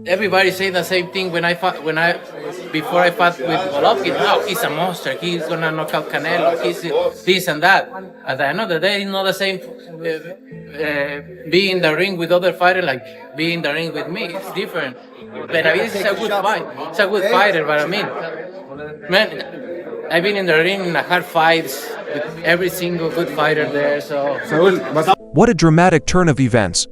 everybody say the same thing before I fought with Golovkin. Oh, he's a monster. He's gonna knock out Canelo. He's this and that. At the end of the day, it's not the same. Being in the ring with other fighters like being in the ring with me. It's different. Benavidez is a good fight. It's a good fighter, but I mean, man, I've been in the ring in hard fights with every single good fighter there. So. What a dramatic turn of events.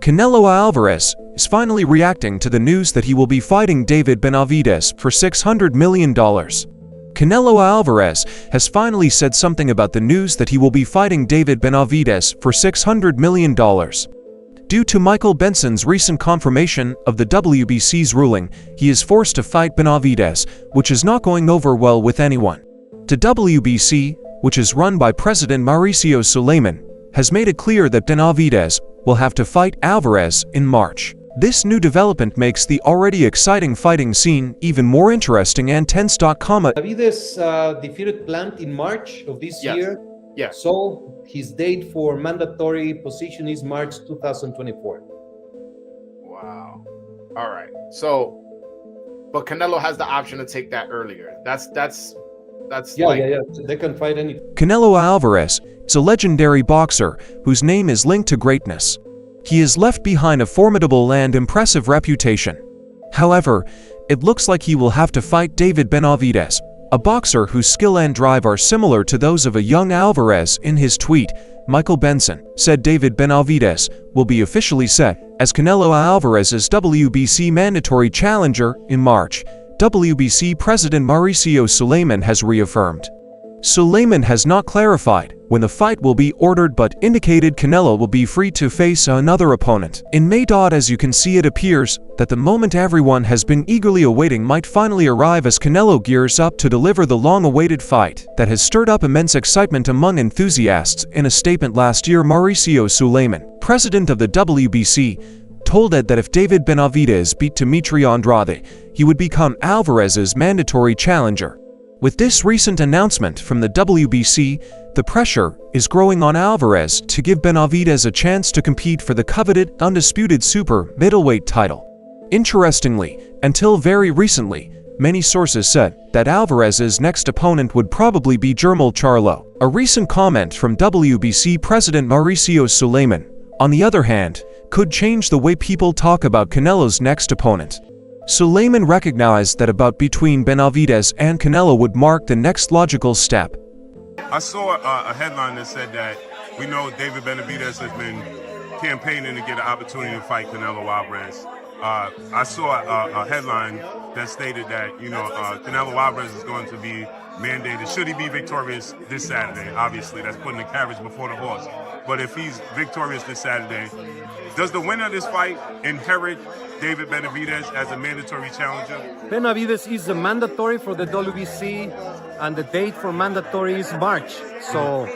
Canelo Alvarez is finally reacting to the news that he will be fighting David Benavidez for $600 million. Canelo Alvarez has finally said something about the news that he will be fighting David Benavidez for $600 million. Due to Michael Benson's recent confirmation of the WBC's ruling, he is forced to fight Benavidez, which is not going over well with anyone. The WBC, which is run by President Mauricio Suleiman, has made it clear that Benavidez will have to fight Alvarez in March. This new development makes the already exciting fighting scene even more interesting and tense. Benavidez defeated Plant in March of this year. Yeah. So his date for mandatory position is March 2024. Wow. All right. So, but Canelo has the option to take that earlier. That's Yeah. They can fight any. Canelo Alvarez is a legendary boxer whose name is linked to greatness. He has left behind a formidable and impressive reputation. However, it looks like he will have to fight David Benavidez, a boxer whose skill and drive are similar to those of a young Alvarez. In his tweet, Michael Benson said David Benavidez will be officially set as Canelo Alvarez's WBC mandatory challenger in March. WBC President Mauricio Suleiman has reaffirmed. Suleiman has not clarified when the fight will be ordered but indicated Canelo will be free to face another opponent in May. As you can see, it appears that the moment everyone has been eagerly awaiting might finally arrive as Canelo gears up to deliver the long-awaited fight that has stirred up immense excitement among enthusiasts. In a statement last year, Mauricio Suleiman, president of the WBC, told Ed that if David Benavidez beat Dimitri Andrade, he would become Alvarez's mandatory challenger. With this recent announcement from the WBC, the pressure is growing on Alvarez to give Benavidez a chance to compete for the coveted, undisputed super middleweight title. Interestingly, until very recently, many sources said that Alvarez's next opponent would probably be Jermall Charlo, a recent comment from WBC President Mauricio Suleiman, on the other hand, could change the way people talk about Canelo's next opponent. Suleiman recognized that a bout between Benavidez and Canelo would mark the next logical step. I saw a headline that said that we know David Benavidez has been campaigning to get an opportunity to fight Canelo Alvarez. I saw a headline that stated that, Canelo Alvarez is going to be mandated, should he be victorious this Saturday. Obviously, that's putting the carriage before the horse. But if he's victorious this Saturday, does the winner of this fight inherit David Benavidez as a mandatory challenger? Benavidez is the mandatory for the WBC, and the date for mandatory is March. So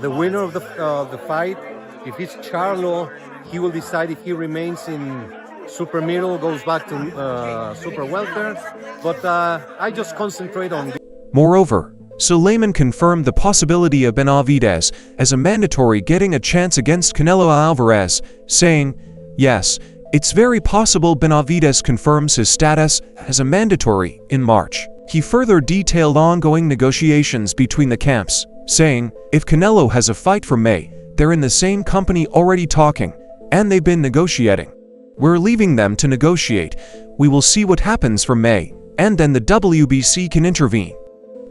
the winner of the fight, if it's Charlo, he will decide if he remains in super middle, goes back to super welter. But I just concentrate on this. Moreover, Suleiman confirmed the possibility of Benavidez as a mandatory getting a chance against Canelo Alvarez, saying, "Yes, it's very possible Benavidez confirms his status as a mandatory in March." He further detailed ongoing negotiations between the camps, saying, "If Canelo has a fight for May, they're in the same company already talking, and they've been negotiating. We're leaving them to negotiate. We will see what happens for May, and then the WBC can intervene."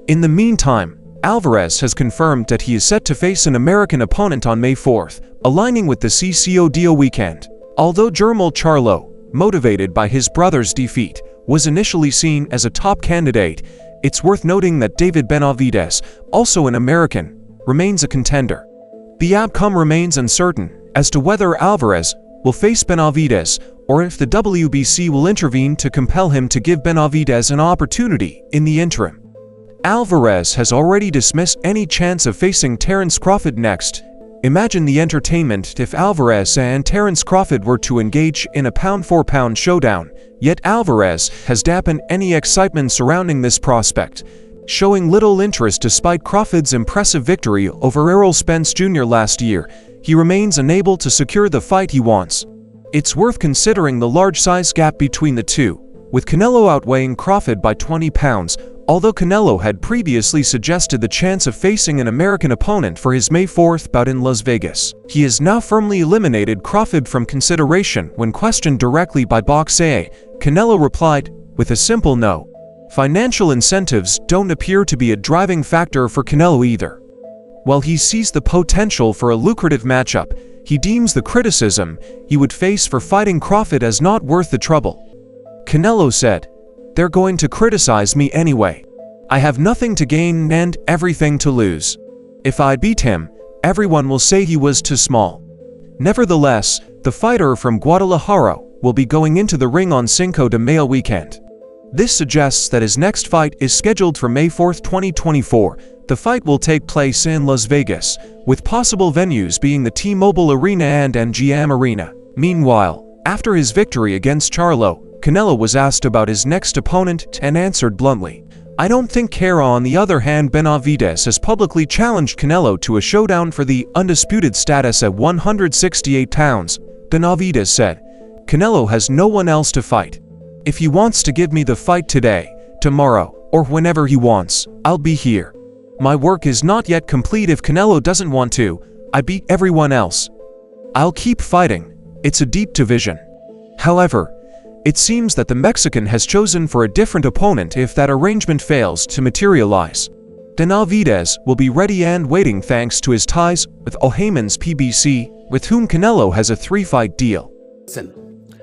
In the meantime, Alvarez has confirmed that he is set to face an American opponent on May 4th, aligning with the CCODO weekend. Although Jermall Charlo, motivated by his brother's defeat, was initially seen as a top candidate, it's worth noting that David Benavidez, also an American, remains a contender. The outcome remains uncertain as to whether Alvarez will face Benavidez or if the WBC will intervene to compel him to give Benavidez an opportunity in the interim. Alvarez has already dismissed any chance of facing Terence Crawford next. Imagine the entertainment if Alvarez and Terence Crawford were to engage in a pound-for-pound showdown, yet Alvarez has dampened any excitement surrounding this prospect, showing little interest despite Crawford's impressive victory over Errol Spence Jr. last year. He remains unable to secure the fight he wants. It's worth considering the large size gap between the two, with Canelo outweighing Crawford by 20 pounds, although Canelo had previously suggested the chance of facing an American opponent for his May 4th bout in Las Vegas. He has now firmly eliminated Crawford from consideration. When questioned directly by Box.A, Canelo replied with a simple no. Financial incentives don't appear to be a driving factor for Canelo either. While he sees the potential for a lucrative matchup, he deems the criticism he would face for fighting Crawford as not worth the trouble. Canelo said, "They're going to criticize me anyway. I have nothing to gain and everything to lose. If I beat him, everyone will say he was too small." Nevertheless, the fighter from Guadalajara will be going into the ring on Cinco de Mayo weekend. This suggests that his next fight is scheduled for May 4, 2024. The fight will take place in Las Vegas, with possible venues being the T-Mobile Arena and MGM Arena. Meanwhile, after his victory against Charlo, Canelo was asked about his next opponent and answered bluntly, "I don't think Cara." On the other hand, Benavidez has publicly challenged Canelo to a showdown for the undisputed status at 168 pounds. Benavidez said, "Canelo has no one else to fight. If he wants to give me the fight today, tomorrow, or whenever he wants, I'll be here. My work is not yet complete. If Canelo doesn't want to, I beat everyone else. I'll keep fighting. It's a deep division." However, it seems that the Mexican has chosen for a different opponent if that arrangement fails to materialize. Benavidez will be ready and waiting thanks to his ties with Al Haymon's PBC, with whom Canelo has a 3-fight deal. Listen,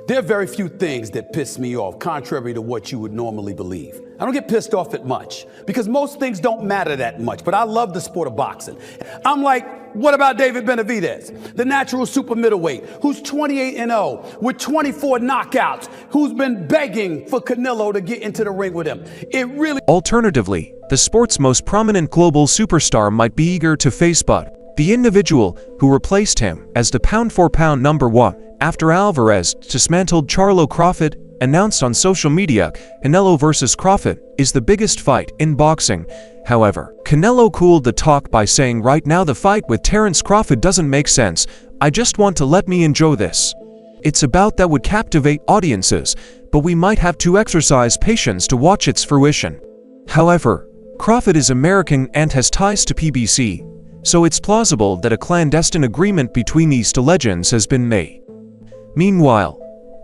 there are very few things that piss me off, contrary to what you would normally believe. I don't get pissed off at much, because most things don't matter that much, but I love the sport of boxing. I'm like, what about David Benavidez, the natural super middleweight, who's 28-0 with 24 knockouts, who's been begging for Canelo to get into the ring with him? Alternatively, the sport's most prominent global superstar might be eager to face Bud, the individual who replaced him as the pound-for-pound number one after Alvarez dismantled Charlo. Crawford announced on social media Canelo vs. Crawford is the biggest fight in boxing. However, Canelo cooled the talk by saying, "Right now the fight with Terence Crawford doesn't make sense. I just want to let me enjoy this. It's about that would captivate audiences, but we might have to exercise patience to watch its fruition." However, Crawford is American and has ties to PBC, so it's plausible that a clandestine agreement between these two legends has been made. Meanwhile,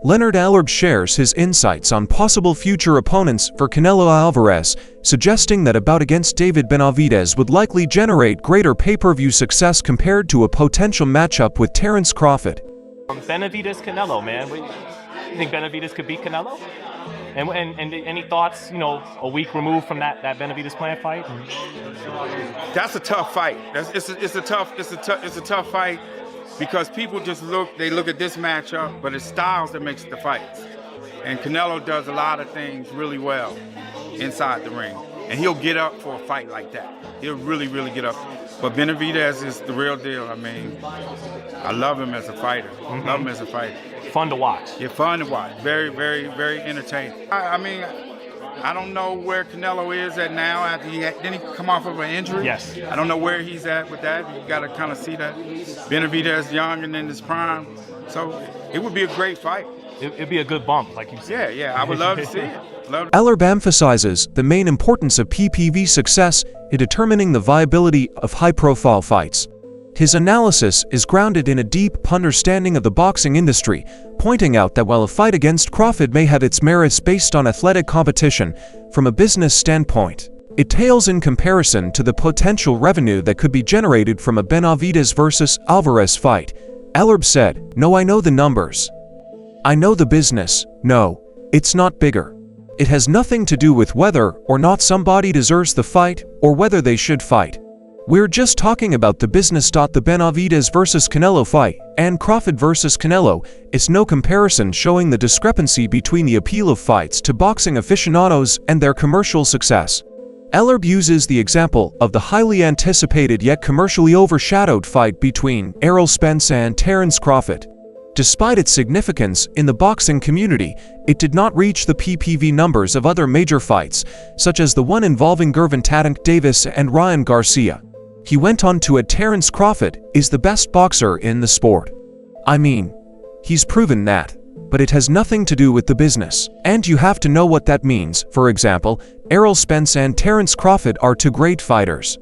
Leonard Allarb shares his insights on possible future opponents for Canelo Alvarez, suggesting that a bout against David Benavidez would likely generate greater pay-per-view success compared to a potential matchup with Terence Crawford. Benavidez Canelo, man. You think Benavidez could beat Canelo? And any thoughts? You know, a week removed from that Benavidez plant fight. That's a tough fight. It's a tough fight. Because people just look at this matchup, but it's styles that makes the fights. And Canelo does a lot of things really well inside the ring. And he'll get up for a fight like that. He'll really, really get up. But Benavidez is the real deal. I mean, I love him as a fighter. Love him as a fighter. Fun to watch. Yeah, fun to watch. Very, very, very entertaining. I mean, I don't know where Canelo is at now. After didn't he come off of an injury? Yes. I don't know where he's at with that. You got to kind of see that. Benavidez young and in his prime. So it would be a great fight. It'd be a good bump, like you said. Yeah. I would love to see it. Allarb emphasizes the main importance of PPV success in determining the viability of high-profile fights. His analysis is grounded in a deep understanding of the boxing industry, pointing out that while a fight against Crawford may have its merits based on athletic competition, from a business standpoint, it pales in comparison to the potential revenue that could be generated from a Benavidez versus Alvarez fight. Allarb said, "No, I know the numbers. I know the business. No, it's not bigger. It has nothing to do with whether or not somebody deserves the fight or whether they should fight. We're just talking about the business. The Benavidez versus Canelo fight and Crawford versus Canelo is no comparison, showing the discrepancy between the appeal of fights to boxing aficionados and their commercial success." Allarb uses the example of the highly anticipated yet commercially overshadowed fight between Errol Spence and Terence Crawford. Despite its significance in the boxing community, it did not reach the PPV numbers of other major fights, such as the one involving Gervonta Davis and Ryan Garcia. He went on to add, "Terence Crawford is the best boxer in the sport. I mean, He's proven that. But it has nothing to do with the business. And you have to know what that means. For example, Errol Spence and Terence Crawford are two great fighters.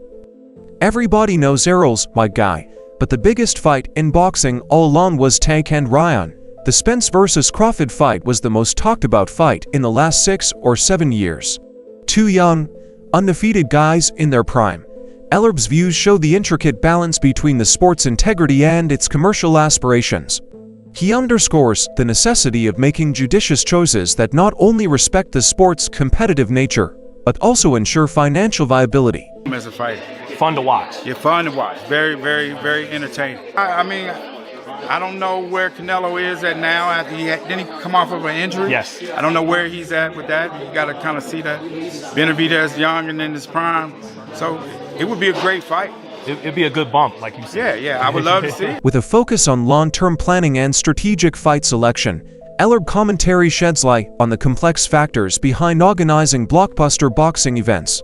Everybody knows Errol's my guy, but the biggest fight in boxing all along was Tank and Ryan. The Spence vs. Crawford fight was the most talked about fight in the last 6 or 7 years. Two young, undefeated guys in their prime. Ellerb's views show the intricate balance between the sport's integrity and its commercial aspirations. He underscores the necessity of making judicious choices that not only respect the sport's competitive nature, but also ensure financial viability. As a fighter. Fun to watch. Yeah, fun to watch. Very, very, very entertaining. I mean, I don't know where Canelo is at now. After didn't he come off of an injury? Yes. I don't know where he's at with that. You got to kind of see that. Benavidez young and in his prime. So it would be a great fight. It'd be a good bump, like you said. Yeah, I would love to see it. With a focus on long-term planning and strategic fight selection, Ellerb commentary sheds light on the complex factors behind organizing blockbuster boxing events.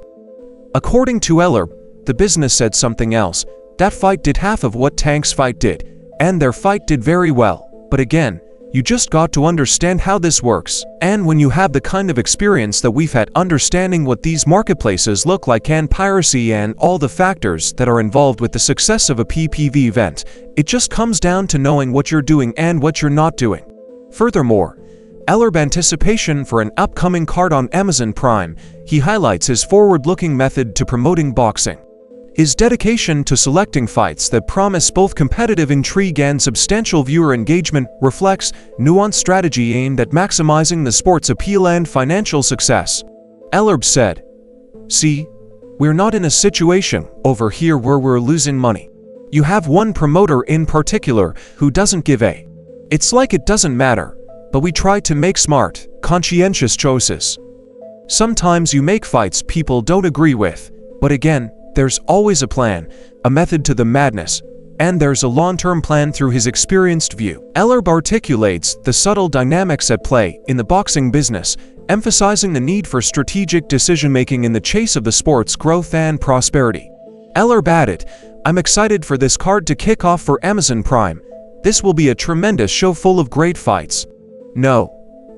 According to Ellerb, the business said something else. That fight did half of what Tank's fight did, and their fight did very well. But again, you just got to understand how this works. And when you have the kind of experience that we've had understanding what these marketplaces look like and piracy and all the factors that are involved with the success of a PPV event, it just comes down to knowing what you're doing and what you're not doing. Furthermore, Ellerb anticipation for an upcoming card on Amazon Prime, he highlights his forward-looking method to promoting boxing. His dedication to selecting fights that promise both competitive intrigue and substantial viewer engagement reflects nuanced strategy aimed at maximizing the sport's appeal and financial success. Ellerb said, "See, we're not in a situation over here where we're losing money. You have one promoter in particular who doesn't give a. It's like it doesn't matter, but we try to make smart, conscientious choices. Sometimes you make fights people don't agree with, but again, there's always a plan, a method to the madness, and there's a long-term plan through his experienced view." Ellerb articulates the subtle dynamics at play in the boxing business, emphasizing the need for strategic decision-making in the chase of the sport's growth and prosperity. Ellerb added, "I'm excited for this card to kick off for Amazon Prime. This will be a tremendous show full of great fights. No,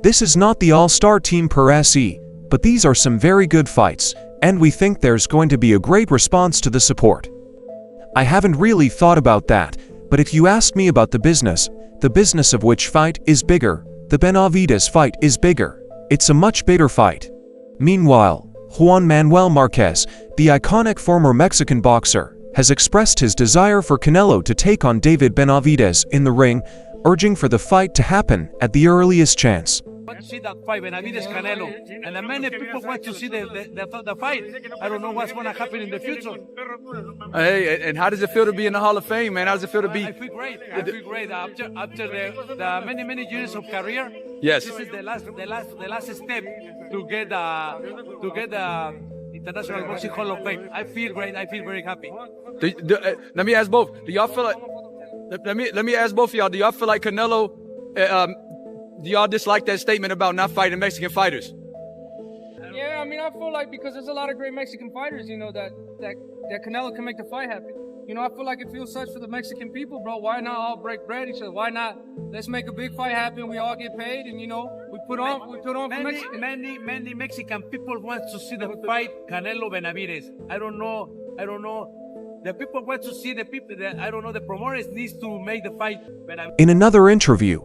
this is not the all-star team per se, but these are some very good fights, and we think there's going to be a great response to the support." I haven't really thought about that, but if you ask me about the business of which fight is bigger, the Benavidez fight is bigger. It's a much bigger fight. Meanwhile, Juan Manuel Marquez, the iconic former Mexican boxer, has expressed his desire for Canelo to take on David Benavidez in the ring, urging for the fight to happen at the earliest chance. Want to see that fight, Benavidez Canelo, and many people want to see the fight. I don't know what's going to happen in the future. Hey, and how does it feel to be in the Hall of Fame, man? How does it feel to be? I feel great. I feel great after the many years of career. Yes. This is the last step to get the International Boxing Hall of Fame. I feel great. I feel very happy. Let me ask both. Do y'all feel like? Let me ask both of y'all. Do y'all feel like Canelo? Do y'all dislike that statement about not fighting Mexican fighters? Yeah, I mean, I feel like because there's a lot of great Mexican fighters, you know, that Canelo can make the fight happen. You know, I feel like it feels such for the Mexican people, bro. Why not all break bread each other? Why not? Let's make a big fight happen. We all get paid, and you know, we put on for Mexico. Many Mexican people want to see the fight Canelo Benavidez. I don't know. The people want to see the people that I don't know. The promoters needs to make the fight. In another interview,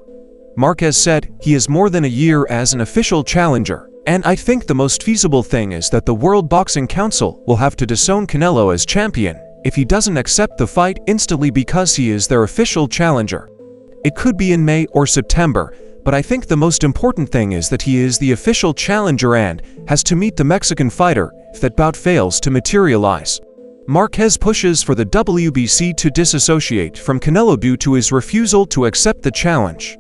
Marquez said he is more than a year as an official challenger, and I think the most feasible thing is that the World Boxing Council will have to disown Canelo as champion if he doesn't accept the fight instantly because he is their official challenger. It could be in May or September, but I think the most important thing is that he is the official challenger and has to meet the Mexican fighter if that bout fails to materialize. Marquez pushes for the WBC to disassociate from Canelo due to his refusal to accept the challenge.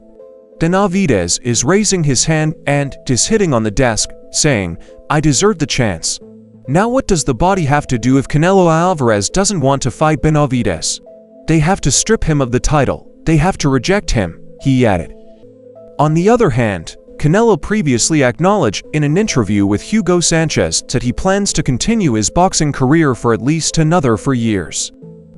Benavidez is raising his hand and is hitting on the desk, saying, "I deserve the chance." Now what does the body have to do if Canelo Alvarez doesn't want to fight Benavidez? They have to strip him of the title. They have to reject him, he added. On the other hand, Canelo previously acknowledged in an interview with Hugo Sanchez that he plans to continue his boxing career for at least another 4 years.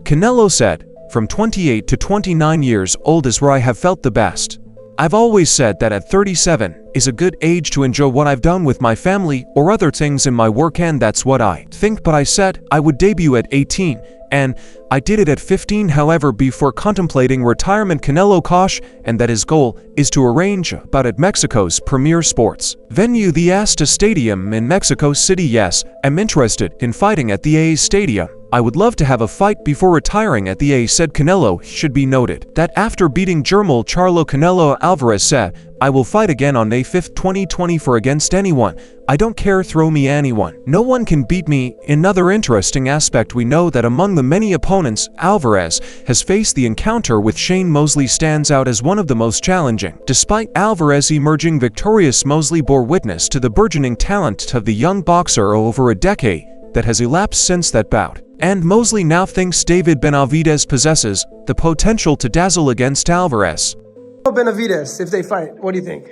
Canelo said, "From 28 to 29 years old is where I have felt the best. I've always said that at 37 is a good age to enjoy what I've done with my family or other things in my work, and that's what I think. But I said I would debut at 18, and I did it at 15. However, before contemplating retirement, Canelo cautioned and that his goal is to arrange a bout at Mexico's premier sports venue, the Azteca Stadium in Mexico City. Yes, I'm interested in fighting at the A Stadium. I would love to have a fight before retiring at the A, said Canelo. Should be noted that after beating German Charlo, Canelo Alvarez said, I will fight again on May 5, 2024 against anyone. I don't care, throw me anyone. No one can beat me. Another interesting aspect, we know that among the many opponents Alvarez has faced, the encounter with Shane Mosley stands out as one of the most challenging. Despite Alvarez emerging victorious, Mosley bore witness to the burgeoning talent of the young boxer over a decade that has elapsed since that bout. And Mosley now thinks David Benavidez possesses the potential to dazzle against Alvarez. Benavidez, if they fight, what do you think?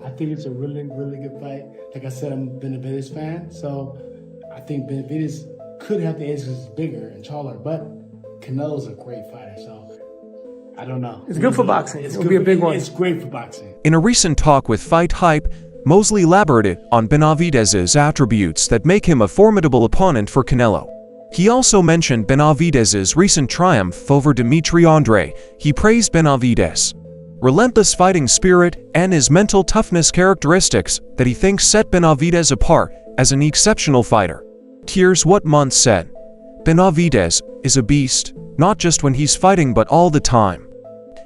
I think it's a really, really good fight. Like I said, I'm a Benavidez fan, so I think Benavidez could have the edge because he's bigger and taller, but Canelo's a great fighter, so I don't know. It's good for boxing. It'll be a big one. It's great for boxing. In a recent talk with Fight Hype, Mosley elaborated on Benavidez's attributes that make him a formidable opponent for Canelo. He also mentioned Benavidez's recent triumph over Dimitri Andre. He praised Benavidez's relentless fighting spirit and his mental toughness, characteristics that he thinks set Benavidez apart as an exceptional fighter. Here's what Muntz said. Benavidez is a beast, not just when he's fighting but all the time.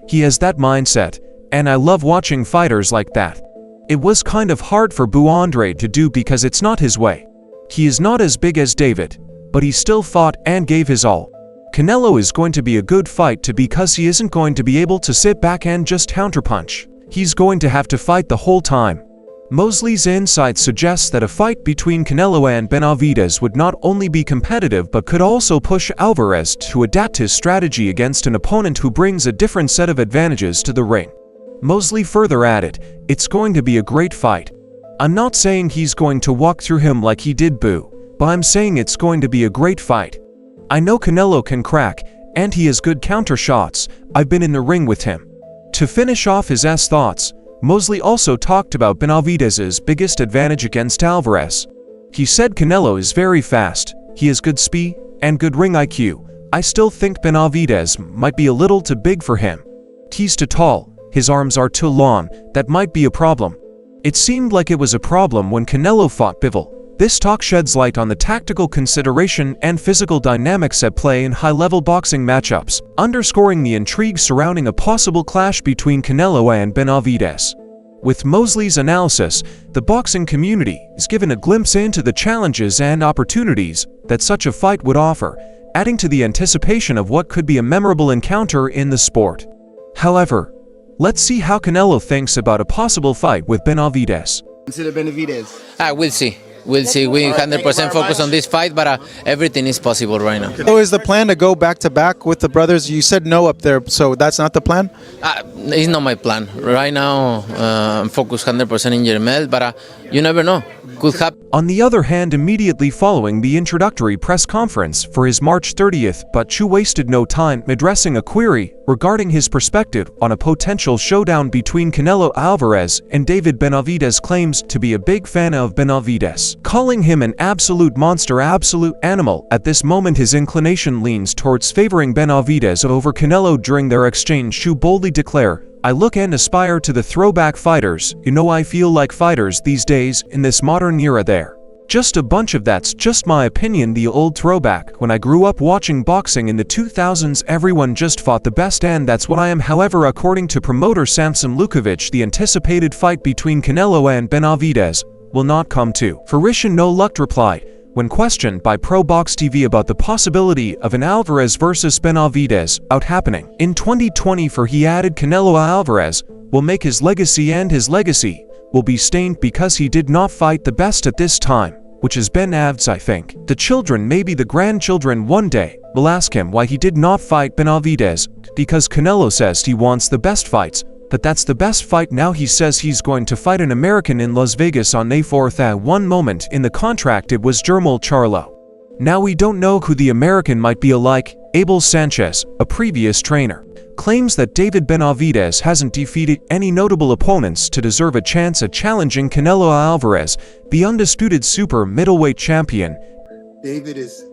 He has that mindset, and I love watching fighters like that. It was kind of hard for Andre to do because it's not his way. He is not as big as David, but he still fought and gave his all. Canelo is going to be a good fight too because he isn't going to be able to sit back and just counterpunch. He's going to have to fight the whole time. Mosley's insight suggests that a fight between Canelo and Benavidez would not only be competitive but could also push Alvarez to adapt his strategy against an opponent who brings a different set of advantages to the ring. Mosley further added, it's going to be a great fight. I'm not saying he's going to walk through him like he did Boo, but I'm saying it's going to be a great fight. I know Canelo can crack, and he has good counter shots. I've been in the ring with him. To finish off his thoughts, Mosley also talked about Benavidez's biggest advantage against Alvarez. He said Canelo is very fast, he has good speed and good ring IQ. I still think Benavidez might be a little too big for him. He's too tall, his arms are too long, that might be a problem. It seemed like it was a problem when Canelo fought Bivol. This talk sheds light on the tactical consideration and physical dynamics at play in high-level boxing matchups, underscoring the intrigue surrounding a possible clash between Canelo and Benavidez. With Mosley's analysis, the boxing community is given a glimpse into the challenges and opportunities that such a fight would offer, adding to the anticipation of what could be a memorable encounter in the sport. However, let's see how Canelo thinks about a possible fight with Benavidez. Consider Benavidez. We'll see. We'll see. We 100% focus on this fight, but everything is possible right now. So is the plan to go back-to-back with the brothers? You said no up there, so that's not the plan? It's not my plan. Right now, I'm focused 100% in Jermel, but you never know. Could happen. On the other hand, immediately following the introductory press conference for his March 30th, but Chu wasted no time addressing a query regarding his perspective on a potential showdown between Canelo Alvarez and David Benavidez. Claims to be a big fan of Benavidez, calling him an absolute monster, absolute animal. At this moment, his inclination leans towards favoring Benavidez over Canelo. During their exchange, Chu boldly declared, I look and aspire to the throwback fighters. You know, I feel like fighters these days in this modern era there. Just a bunch of that's just my opinion. The old throwback. When I grew up watching boxing in the 2000s, everyone just fought the best, and that's what I am. However, according to promoter Samson Lukovic, the anticipated fight between Canelo and Benavidez will not come to fruition. No luck, replied. When questioned by Pro Box TV about the possibility of an Alvarez versus Benavidez out happening in 2024, he added Canelo Alvarez will make his legacy, and his legacy will be stained because he did not fight the best at this time, which is Benavidez. I think the children, maybe the grandchildren one day, will ask him why he did not fight Benavidez, because Canelo says he wants the best fights, but that's the best fight now. He says he's going to fight an American in Las Vegas on May 4th. At one moment in the contract it was German Charlo. Now we don't know who the American might be, like Abel Sanchez, a previous trainer. claims that David Benavidez hasn't defeated any notable opponents to deserve a chance at challenging Canelo Alvarez, the undisputed super middleweight champion. David is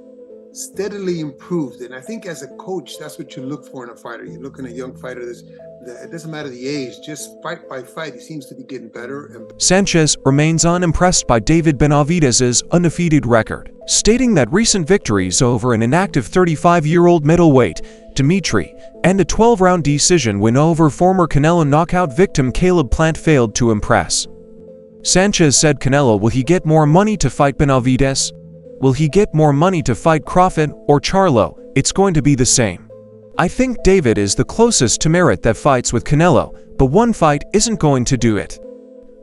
steadily improved, and I think as a coach, that's what you look for in a fighter. You look in a young fighter, it doesn't matter the age, just fight by fight, he seems to be getting better. Sanchez remains unimpressed by David Benavidez's undefeated record, stating that recent victories over an inactive 35-year-old middleweight, Dimitri, and a 12-round decision win over former Canelo knockout victim Caleb Plant failed to impress. Sanchez said, "Canelo, will he get more money to fight Benavidez? Will he get more money to fight Crawford or Charlo? It's going to be the same. I think David is the closest to merit that fights with Canelo, but one fight isn't going to do it."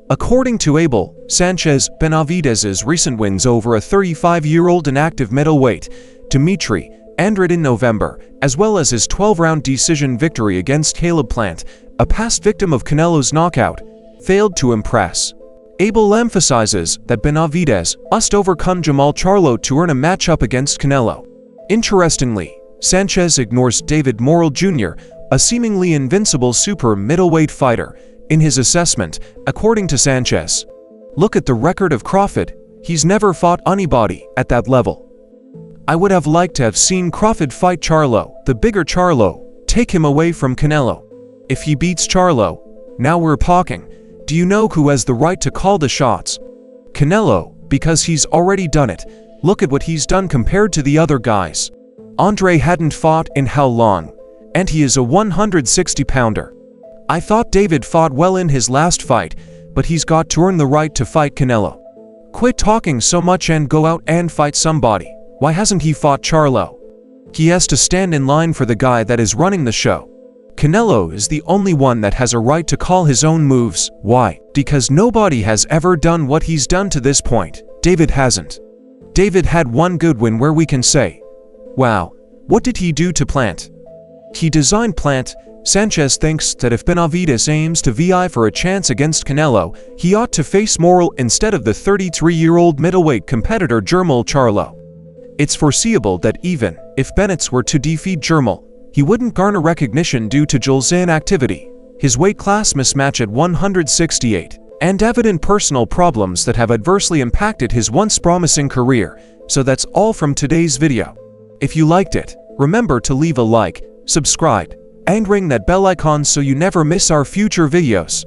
According to Abel, Sanchez, Benavidez's recent wins over a 35-year-old inactive middleweight, Dimitri, ended in November, as well as his 12-round decision victory against Caleb Plant, a past victim of Canelo's knockout, failed to impress. Abel emphasizes that Benavidez must overcome Jamal Charlo to earn a matchup against Canelo. Interestingly, Sanchez ignores David Morrell Jr., a seemingly invincible super middleweight fighter, in his assessment. According to Sanchez, "Look at the record of Crawford, he's never fought anybody at that level. I would have liked to have seen Crawford fight Charlo, the bigger Charlo, take him away from Canelo. If he beats Charlo, now we're talking. Do you know who has the right to call the shots? Canelo, because he's already done it. Look at what he's done compared to the other guys. Andre hadn't fought in how long? And he is a 160-pounder. I thought David fought well in his last fight, but he's got to earn the right to fight Canelo. Quit talking so much and go out and fight somebody. Why hasn't he fought Charlo? He has to stand in line for the guy that is running the show. Canelo is the only one that has a right to call his own moves. Why? Because nobody has ever done what he's done to this point. David hasn't. David had one good win where we can say, wow, what did he do to Plant? He designed Plant." Sanchez thinks that if Benavidez aims to vie for a chance against Canelo, he ought to face Morrell instead of the 33-year-old middleweight competitor Jamal Charlo. It's foreseeable that even if Bennett were to defeat Jamal, he wouldn't garner recognition due to Jamal's inactivity, his weight class mismatch at 168, and evident personal problems that have adversely impacted his once promising career. So that's all from today's video. If you liked it, remember to leave a like, subscribe, and ring that bell icon so you never miss our future videos.